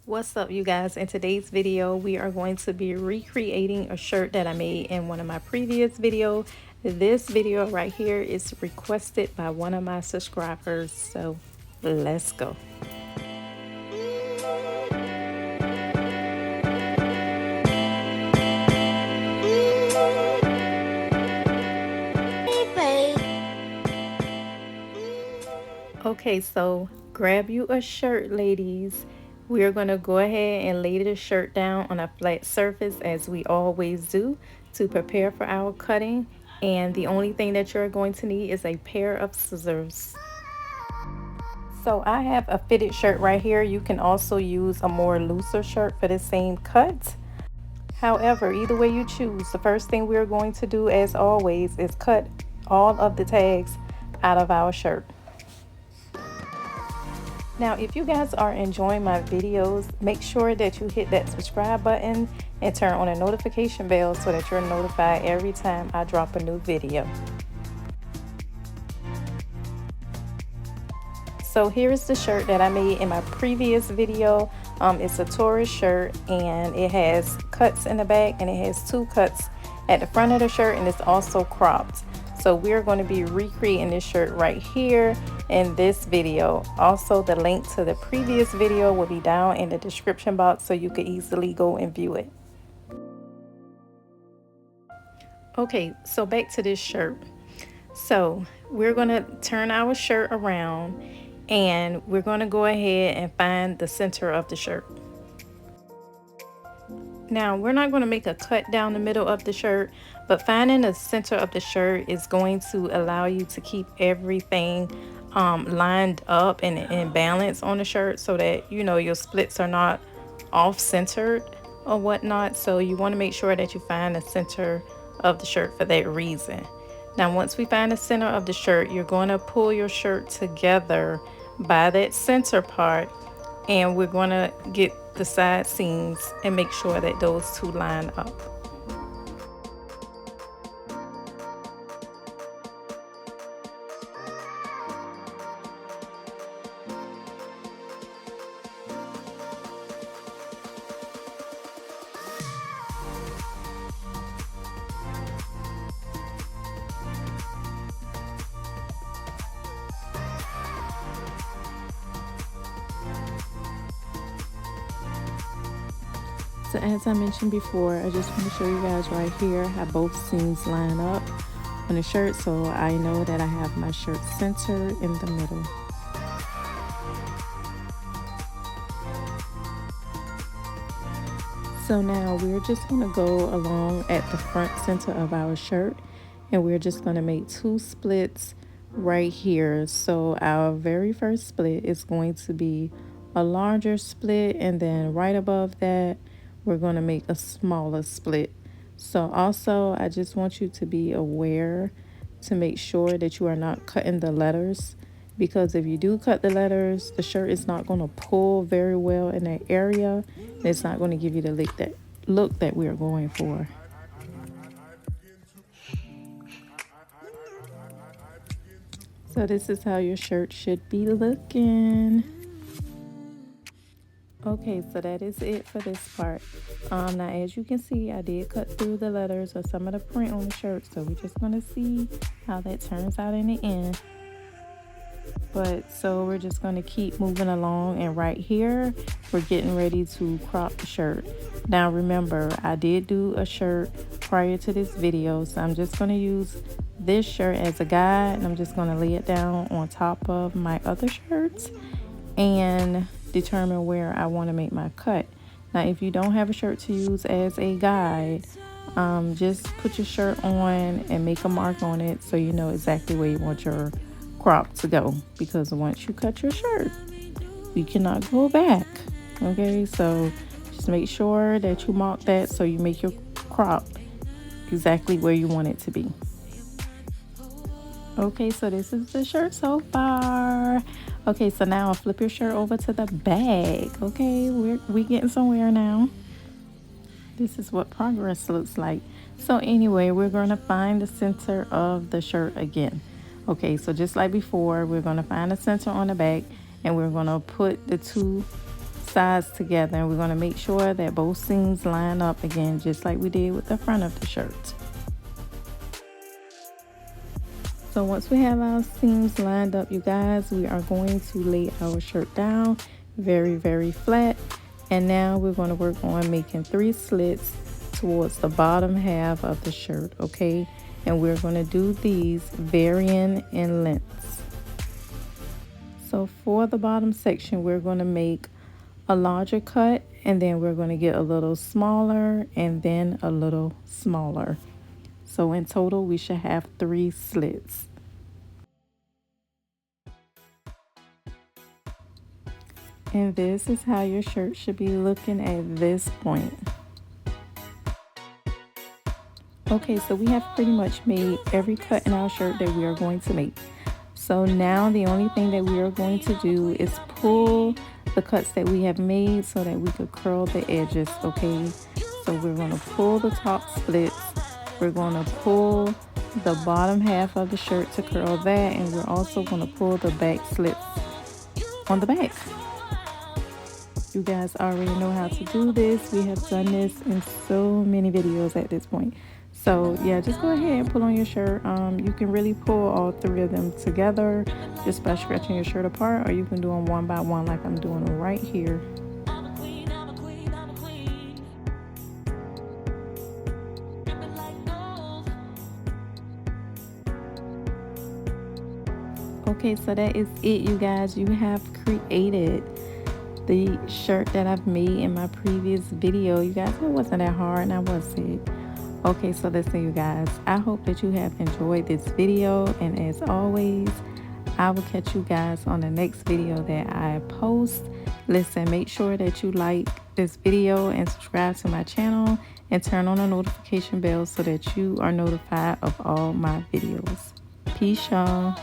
What's up, you guys? In today's video we are going to be recreating a shirt that I made in one of my previous videos. This video right here is requested by one of my subscribers, so let's go. Okay, so grab you a shirt, ladies. We're going to go ahead and lay the shirt down on a flat surface as we always do to prepare for our cutting. And the only thing that you're going to need is a pair of scissors. So I have a fitted shirt right here. You can also use a more looser shirt for the same cut. However, either way you choose, the first thing we're going to do, as always, is cut all of the tags out of our shirt. Now, if you guys are enjoying my videos, make sure that you hit that subscribe button and turn on the notification bell so that you're notified every time I drop a new video. So here's the shirt that I made in my previous video. It's a tourist shirt and it has cuts in the back and it has two cuts at the front of the shirt, and it's also cropped. So we're going to be recreating this shirt right here in this video. Also, the link to the previous video will be down in the description box so you can easily go and view it. Okay, so back to this shirt. So we're going to turn our shirt around and we're going to go ahead and find the center of the shirt. Now, we're not going to make a cut down the middle of the shirt, but finding the center of the shirt is going to allow you to keep everything lined up and in balance on the shirt so that, you know, your splits are not off-centered or whatnot. So you want to make sure that you find the center of the shirt for that reason. Now, once we find the center of the shirt, you're going to pull your shirt together by that center part, and we're going to get the side seams and make sure that those two line up. So as I mentioned before, I just want to show you guys right here how both seams line up on the shirt, so I know that I have my shirt centered in the middle. So now we're just going to go along at the front center of our shirt, and we're just going to make two splits right here. So our very first split is going to be a larger split, and then right above that we're going to make a smaller split. So also, I just want you to be aware to make sure that you are not cutting the letters, because if you do cut the letters, the shirt is not going to pull very well in that area. It's not going to give you the look that we are going for. So this is how your shirt should be looking. Okay, so that is it for this part. Now as you can see, I did cut through the letters or some of the print on the shirt, so we're just going to see how that turns out in the end. But so we're just going to keep moving along, and right here we're getting ready to crop the shirt. Now remember, I did do a shirt prior to this video, so I'm just going to use this shirt as a guide, and I'm just going to lay it down on top of my other shirts and determine where I want to make my cut. Now if you don't have a shirt to use as a guide, just put your shirt on and make a mark on it so you know exactly where you want your crop to go, because once you cut your shirt you cannot go back. Okay, so just make sure that you mark that so you make your crop exactly where you want it to be. Okay, so this is the shirt so far. Okay, so now I'll flip your shirt over to the back. Okay, we getting somewhere now. This is what progress looks like. So anyway, we're going to find the center of the shirt again. Okay, so just like before, we're going to find the center on the back, and we're going to put the two sides together, and we're going to make sure that both seams line up again, just like we did with the front of the shirt. So once we have our seams lined up, you guys, we are going to lay our shirt down very flat. And now we're going to work on making 3 slits towards the bottom half of the shirt, okay? And we're going to do these varying in lengths. So for the bottom section, we're going to make a larger cut, and then we're going to get a little smaller and then a little smaller. So in total, we should have 3 slits. And this is how your shirt should be looking at this point. Okay, so we have pretty much made every cut in our shirt that we are going to make. So now the only thing that we are going to do is pull the cuts that we have made so that we could curl the edges, okay? So we're going to pull the top splits. We're going to pull the bottom half of the shirt to curl that, and we're also going to pull the back slits on the back. You guys already know how to do this. We have done this in so many videos at this point. So yeah, just go ahead and pull on your shirt. You can really pull all 3 of them together just by stretching your shirt apart, or you can do them one by one like I'm doing right here. Okay, so that is it, you guys. You have created the shirt that I've made in my previous video. You guys, it wasn't that hard, now was it? Okay, so listen, you guys, I hope that you have enjoyed this video, and as always, I will catch you guys on the next video that I post. Listen, make sure that you like this video and subscribe to my channel and turn on the notification bell so that you are notified of all my videos. Peace, y'all.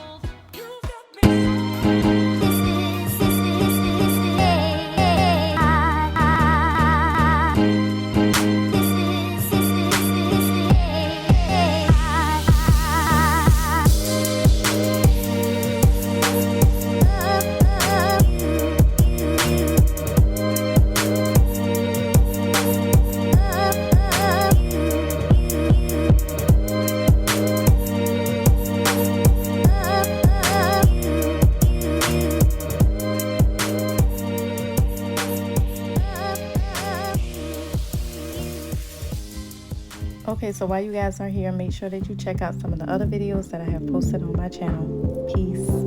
Okay, so while you guys are here, make sure that you check out some of the other videos that I have posted on my channel. Peace.